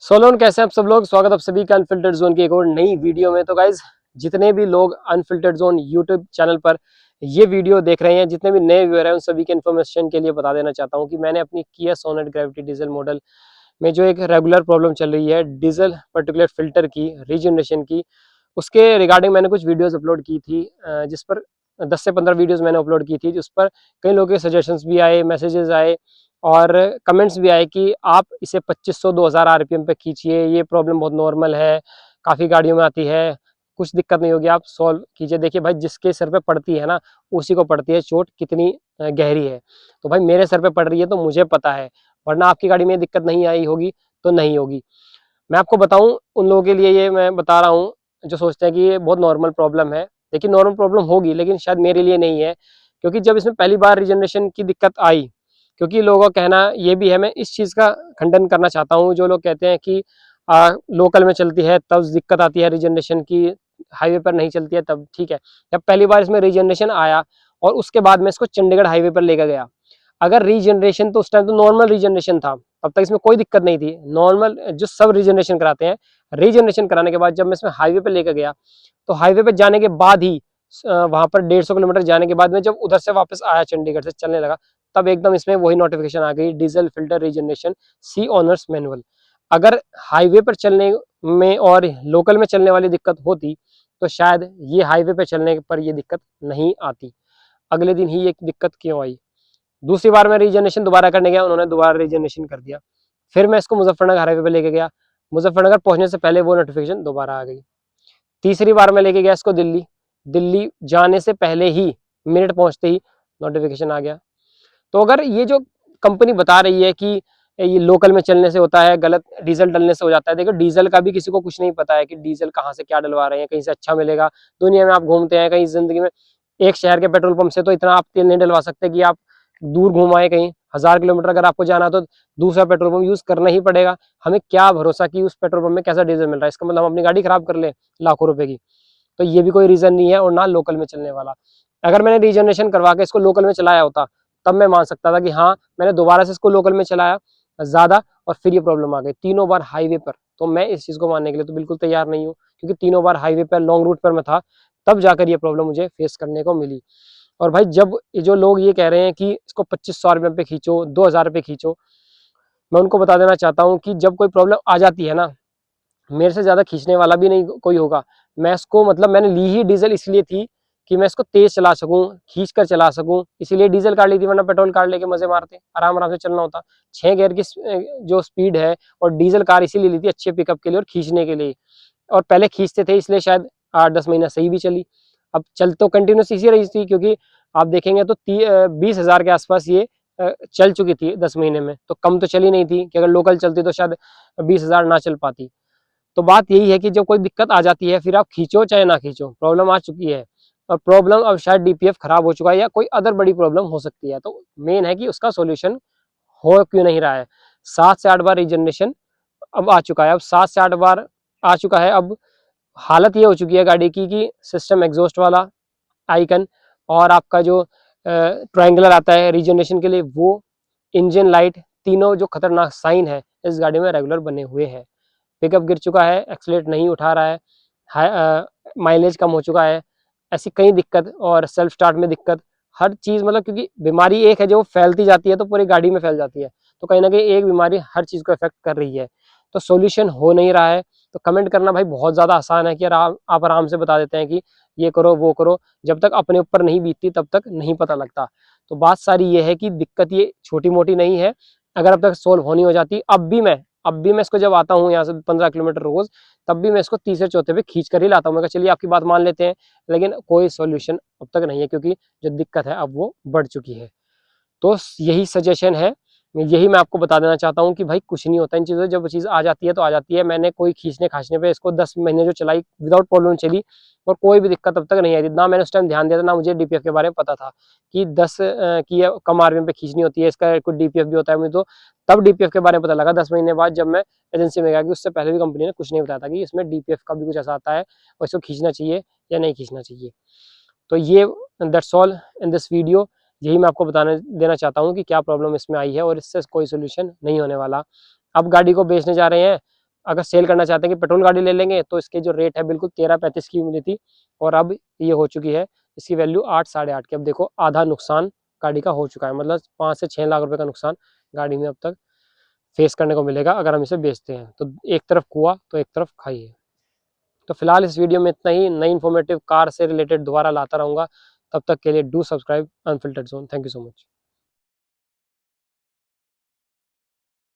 सोलोन कैसे हैं आप सब लोग। स्वागत आप सभी का अनफिल्टर्ड जोन की एक और नई वीडियो में। तो गाइज जितने भी लोग अनफिल्टर्ड जोन यूट्यूब चैनल पर ये वीडियो देख रहे हैं, जितने भी नए व्यूअर हैं, उन सभी के इन्फॉर्मेशन के लिए बता देना चाहता हूं कि मैंने अपनी किया सोनेट ग्रेविटी डीजल मॉडल में जो एक रेगुलर प्रॉब्लम चल रही है डीजल पर्टिकुलर फिल्टर की रीजनरेशन की, उसके रिगार्डिंग मैंने कुछ वीडियोस अपलोड की थी, जिस पर 10 से 15 वीडियोस मैंने अपलोड की थी, जिस पर कई लोगों के सजेशंस भी आए, मैसेजेस आए और कमेंट्स भी आए कि आप इसे 2500-2000 आरपीएम पे खींचिए, ये प्रॉब्लम बहुत नॉर्मल है, काफ़ी गाड़ियों में आती है, कुछ दिक्कत नहीं होगी, आप सॉल्व कीजिए। देखिए भाई, जिसके सर पे पड़ती है ना, उसी को पड़ती है चोट कितनी गहरी है। तो भाई मेरे सर पे पड़ रही है तो मुझे पता है, वरना आपकी गाड़ी में दिक्कत नहीं आई होगी तो नहीं होगी। मैं आपको बताऊं, उन लोगों के लिए ये मैं बता रहा हूँ जो सोचते हैं कि ये बहुत नॉर्मल प्रॉब्लम है। देखिए नॉर्मल प्रॉब्लम होगी, लेकिन शायद मेरे लिए नहीं है, क्योंकि जब इसमें पहली बार रीजनरेशन की दिक्कत आई, क्योंकि लोगों का कहना ये भी है, मैं इस चीज़ का खंडन करना चाहता हूँ, जो लोग कहते हैं कि लोकल में चलती है तब दिक्कत आती है रीजनरेशन की, हाईवे पर नहीं चलती है तब ठीक है। जब पहली बार इसमें रीजनरेशन आया और उसके बाद मैं इसको चंडीगढ़ हाईवे पर लेकर गया, अगर रीजनरेशन तो उस टाइम तो नॉर्मल रीजनरेशन था, तब तक इसमें कोई दिक्कत नहीं थी, नॉर्मल जो सब रीजनरेशन कराते हैं। रीजनरेशन कराने के बाद जब मैं इसमें हाईवे पे लेकर गया, तो हाईवे पे जाने के बाद ही वहां पर 150 किलोमीटर जाने के बाद में जब उधर से वापस आया, चंडीगढ़ से चलने लगा, तब एकदम इसमें वही नोटिफिकेशन आ गई, diesel filter regeneration see owner's manual. अगर हाईवे पर चलने में और लोकल में चलने वाली दिक्कत होती, तो शायद ये हाईवे पे चलने पर ये दिक्कत नहीं आती। अगले दिन ही ये दिक्कत क्यों आई? दूसरी बार मैं रीजनरेशन दोबारा करने गया, उन्होंने दोबारा रीजनरेशन कर दिया। फिर मैं इसको मुजफ्फरनगर हाईवे पे लेके गया, मुजफ्फरनगर पहुंचने से पहले वो नोटिफिकेशन दोबारा आ गई। तीसरी बार मैं लेके गया इसको दिल्ली, दिल्ली जाने से पहले ही, मिनट पहुंचते ही नोटिफिकेशन आ गया। तो अगर ये जो कंपनी बता रही है कि ये लोकल में चलने से होता है, गलत डीजल डलने से हो जाता है, देखो डीजल का भी किसी को कुछ नहीं पता है कि डीजल कहाँ से क्या डलवा रहे हैं, कहीं से अच्छा मिलेगा। दुनिया में आप घूमते हैं कहीं जिंदगी में, एक शहर के पेट्रोल पंप से तो इतना आप तेल नहीं डलवा सकते कि आप दूर घुमाए, कहीं 1000 किलोमीटर अगर आपको जाना तो दूसरा पेट्रोल पंप यूज करना ही पड़ेगा। हमें क्या भरोसा कि उस पेट्रोल पंप में कैसा डीजल मिल रहा है, इसका मतलब हम अपनी गाड़ी खराब कर ले लाखों रुपए की। तो ये भी कोई रीजन नहीं है, और ना लोकल में चलने वाला। अगर मैंने रीजनरेशन करवा के इसको लोकल में चलाया होता, तब मैं मान सकता था कि हाँ, मैंने दोबारा से इसको लोकल में चलाया ज्यादा और फिर ये प्रॉब्लम आ गई तीनों बार हाईवे पर। तो मैं इस चीज को मानने के लिए तो बिल्कुल तैयार नहीं हूँ, क्योंकि तीनों बार हाईवे पर लॉन्ग रूट पर मैं था, तब जाकर ये प्रॉब्लम मुझे फेस करने को मिली। और भाई जब ये जो लोग ये कह रहे हैं कि इसको 2500 रुपये पे खींचो, 2000 रुपये खींचो, मैं उनको बता देना चाहता हूँ कि जब कोई प्रॉब्लम आ जाती है ना, मेरे से ज्यादा खींचने वाला भी नहीं कोई होगा। मैं इसको मतलब मैंने ली ही डीजल इसलिए थी कि मैं इसको तेज चला सकूं, खींच कर चला सकूं, इसीलिए डीजल कार ली थी, वरना पेट्रोल कार लेके मजे मारते आराम आराम से चलना होता। 6 गियर की जो स्पीड है, और डीजल कार इसीलिए ली थी अच्छे पिकअप के लिए और खींचने के लिए। और पहले खींचते थे इसलिए शायद 8-10 महीना सही भी चली। अब चल तो कंटिन्यूस इसी रही थी, क्योंकि आप देखेंगे तो 20,000 के आसपास ये चल चुकी थी 10 महीने में, तो कम तो चली नहीं थी कि अगर लोकल चलती तो शायद 20,000 ना चल पाती। तो बात यही है कि जब कोई दिक्कत आ जाती है, फिर आप खींचो चाहे ना खींचो, प्रॉब्लम आ चुकी है, और प्रॉब्लम अब शायद डीपीएफ खराब हो चुका है या कोई अदर बड़ी प्रॉब्लम हो सकती है, तो मेन है कि उसका सॉल्यूशन हो क्यों नहीं रहा है। 7 से 8 बार रीजनरेशन अब आ चुका है, अब 7 से 8 बार आ चुका है। अब हालत ये हो चुकी है गाड़ी की कि सिस्टम एग्जॉस्ट वाला आइकन, और आपका जो ट्रायंगुलर आता है रीजनरेशन के लिए, वो इंजन लाइट, तीनों जो खतरनाक साइन है इस गाड़ी में रेगुलर बने हुए हैं। पिकअप गिर चुका है, एक्सीलेट नहीं उठा रहा है, माइलेज कम हो चुका है, ऐसी कई दिक्कत, और सेल्फ स्टार्ट में दिक्कत, हर चीज़ मतलब, क्योंकि बीमारी एक है जो फैलती जाती है तो पूरी गाड़ी में फैल जाती है, तो कहीं ना कहीं एक बीमारी हर चीज़ को इफेक्ट कर रही है, तो सोल्यूशन हो नहीं रहा है। तो कमेंट करना भाई बहुत ज़्यादा आसान है कि यार आप आराम से बता देते हैं कि ये करो वो करो, जब तक अपने ऊपर नहीं बीतती तब तक नहीं पता लगता। तो बात सारी ये है कि दिक्कत ये छोटी मोटी नहीं है, अगर अब तक सोल्व होनी हो जाती, अब भी मैं इसको जब आता हूँ यहाँ से 15 किलोमीटर रोज, तब भी मैं इसको तीसरे चौथे पे खींच कर ही लाता हूँ। मैं कहा चलिए आपकी बात मान लेते हैं, लेकिन कोई सॉल्यूशन अब तक नहीं है, क्योंकि जो दिक्कत है अब वो बढ़ चुकी है। तो यही सजेशन है, यही मैं आपको बता देना चाहता हूँ कि भाई कुछ नहीं होता इन चीज़ों से, जब चीज़ आ जाती है तो आ जाती है। मैंने कोई खींचने खांचने पे इसको 10 महीने जो चलाई विदाउट प्रॉब्लम चली, और कोई भी दिक्कत अब तक नहीं आई थी। ना मैंने उस टाइम ध्यान दिया था, ना मुझे डीपीएफ के बारे में पता था कि 10 की कम आरपीएम पे खींचनी होती है, इसका कुछ डीपीएफ भी होता है। मुझे तो तब डीपीएफ के बारे में पता लगा 10 महीने बाद, जब मैं एजेंसी में गया, कि उससे पहले भी कंपनी ने कुछ नहीं बताया था कि इसमें डीपीएफ का भी कुछ ऐसा आता है और इसको खींचना चाहिए या नहीं खींचना चाहिए। तो ये that's all in this video, यही मैं आपको बताने देना चाहता हूँ कि क्या प्रॉब्लम इसमें आई है, और इससे कोई सोल्यूशन नहीं होने वाला। अब गाड़ी को बेचने जा रहे हैं अगर सेल करना चाहते हैं कि पेट्रोल गाड़ी ले लेंगे तो इसके जो रेट है बिल्कुल 13-35 की मिली थी और अब ये हो चुकी है इसकी वैल्यू 8 साढ़े 8 की। अब देखो आधा नुकसान गाड़ी का हो चुका है, मतलब 5 से 6 लाख रुपए का नुकसान गाड़ी में अब तक फेस करने को मिलेगा अगर हम इसे बेचते हैं। तो एक तरफ कुआं तो एक तरफ खाई है। तो फिलहाल इस वीडियो में इतना ही, नई इन्फॉर्मेटिव कार से रिलेटेड दोबारा लाता रहूंगा। तब तक के लिए do subscribe unfiltered zone. Thank you so much.